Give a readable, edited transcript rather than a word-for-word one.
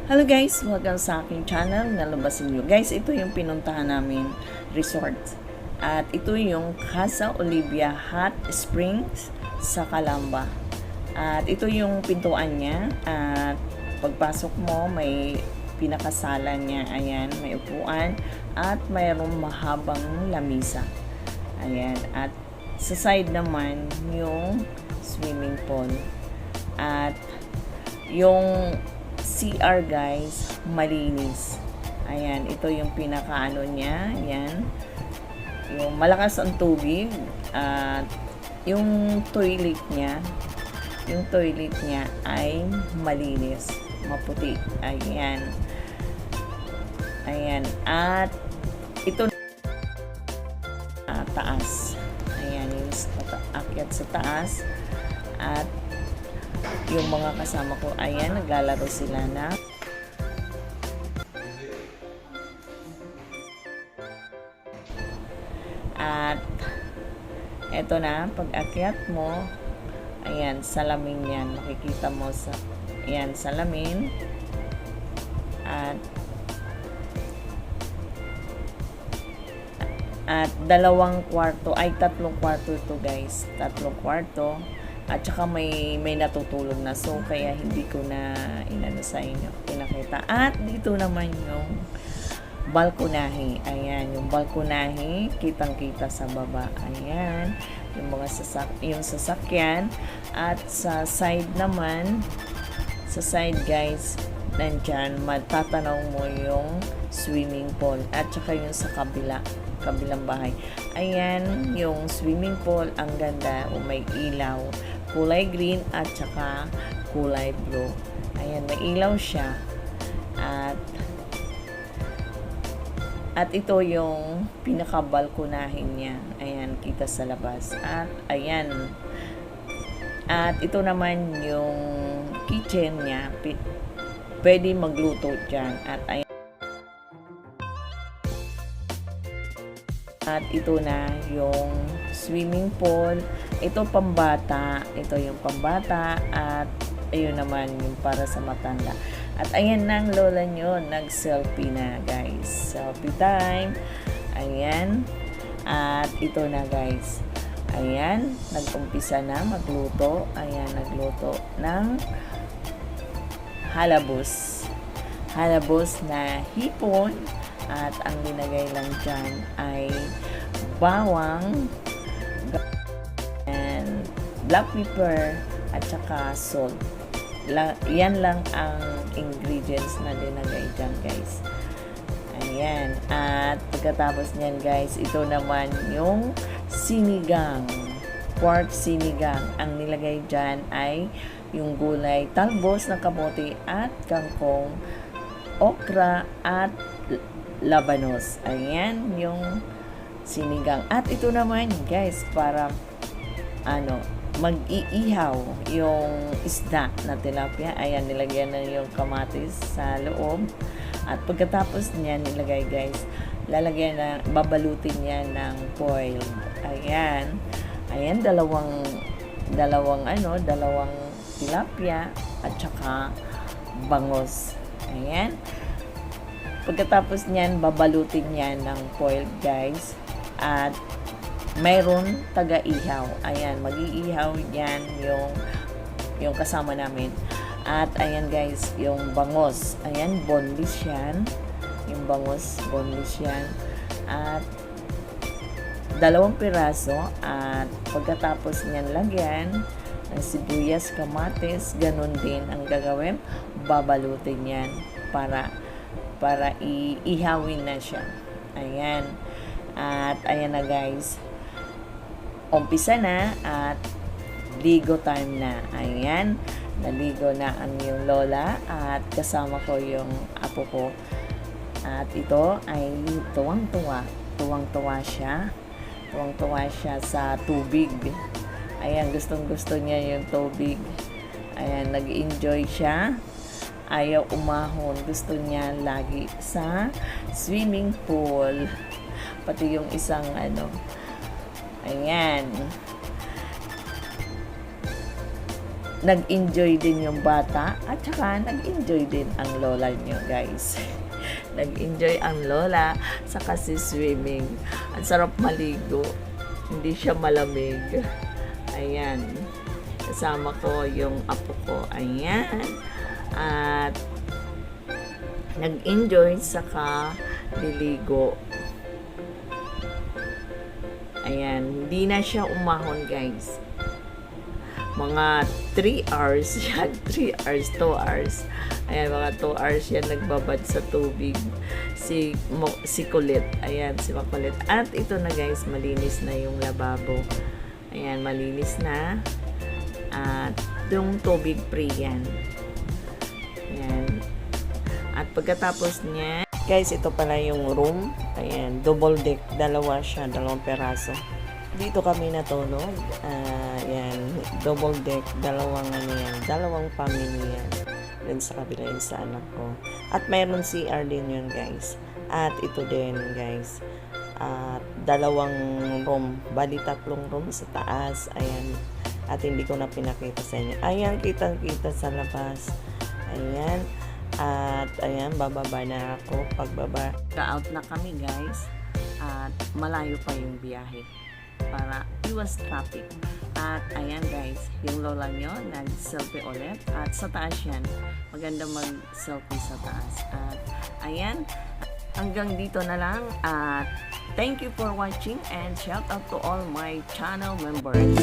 Hello guys, welcome sa aking channel na Lubasin nyo. Guys, ito yung pinuntahan namin resort. At ito yung Casa Olivia Hot Springs sa Calamba. At ito yung pintuan niya. At pagpasok mo, may pinakasalan niya. Ayan, may upuan. At mayroong mahabang lamisa. Ayan. At sa side naman, yung swimming pool. At yung CR guys, malinis. Ayan, ito yung pinakaano niya. Ayan. Yung malakas ang tubig. At yung toilet niya, ay malinis. Maputi. Ayan. Ayan. At ito taas. Ayan, yung akyat sa taas. At yung mga kasama ko, ayan, naglalaro sila na at eto na, pag akyat mo, ayan, salamin yan, makikita mo sa, ayan, salamin. At dalawang kwarto, ay tatlong kwarto ito guys, tatlong kwarto. At saka may natutulog na. So, kaya hindi ko na inano sa inyo, pinakita. At dito naman yung balkonahe. Ayan, yung balkonahe, kitang-kita sa baba. Ayan, yung mga yung sasakyan. At sa side naman, sa side guys, nandyan, matatanaw mo yung swimming pool. At saka yung sa kabilang bahay. Ayan, yung swimming pool, ang ganda. O may ilaw. Kulay green at saka kulay blue. Ayan, may ilaw siya. At ito yung pinaka-balkonahin niya. Ayan, kita sa labas. At ayan. At ito naman yung kitchen niya. Pwede magluto dyan. At ayan. At ito na yung swimming pool. Ito pambata. Ito yung pambata. At ayun naman yung para sa matanda. At ayan na ang lola nyo. Nag-selfie na guys. Selfie time. Ayan. At ito na guys. Ayan. Nag-umpisa na magluto. Ayan. Nagluto ng halabos. Halabos na hipon. At ang linagay lang dyan ay bawang and black pepper at saka salt. Yan lang ang ingredients na linagay dyan guys. Ayan. At pagkatapos nyan guys, ito naman yung sinigang. Pork sinigang. Ang nilagay dyan ay yung gulay, talbos ng kamote at kangkong, okra at labanos. Ayan yung sinigang. At ito naman guys, para mag-iihaw yung isda na tilapia. Ayan, nilagyan na yung kamatis sa loob. At pagkatapos niyan nilagay guys, babalutin niya ng foil. Ayan. Ayan, dalawang tilapia at saka bangos. Ayan. Pagkatapos niyan, babalutin niya ng foil guys. At mayroon taga-ihaw. Ayan, mag-iihaw yan yung kasama namin. At ayan guys, yung bangos. Ayan, boneless yan. Yung bangos, boneless yan. At 2 piraso. At pagkatapos niyan lagyan ng sibuyas, kamatis, ganun din ang gagawin. Babalutin yan para iihawin na siya. Ayan. At ayan na guys. Umpisa na at ligo time na. Ayan. Naligo na ang yung lola at kasama ko yung apo ko. At ito ay tuwang-tuwa. Tuwang-tuwa siya. Tuwang-tuwa siya sa tubig. Ayan, gustong-gusto niya yung tubig. Ayan, nag-enjoy siya. Ayaw umahon. Gusto niya lagi sa swimming pool. Pati yung isang ayan. nag-enjoy din yung bata at saka nag-enjoy din ang lola nyo, guys. Nag-enjoy ang lola sa kasi swimming. Ang sarap maligo. Hindi siya malamig. Ayan. Kasama ko yung apo ko. Ayan. At nag-enjoy saka liligo. Ayan. Hindi na siya umahon, guys. Mga 3 hours yan. 3 hours, 2 hours. Ayan, mga 2 hours yan nagbabad sa tubig. Si Kulit. Ayan, si Makulit. At ito na, guys, malinis na yung lababo. Ayan, malinis na. At yung tubig free yan. Ayan. At pagkatapos niya, guys, ito pala yung room. Ayan, double deck. Dalawa siya, 2 peraso. Dito kami natulog. Ayan, double deck. Dalawang family yan. Dun sa kabila yun sa anak ko. At mayroon CR din yun, guys. At ito din, guys. At 2 room. Bali 3 room sa taas. Ayan. At hindi ko na pinakita sa inyo. Ayan, kitang-kita sa labas. Ayan. At ayan, bababa na ako. Pagbaba, ka-out na kami, guys. At malayo pa yung biyahe para iwas traffic. At ayan, guys, yung lola nyo nag-selfie ulit. At sa taas yan, maganda mag-selfie sa taas. At ayan, hanggang dito na lang. At thank you for watching and shout out to all my channel members.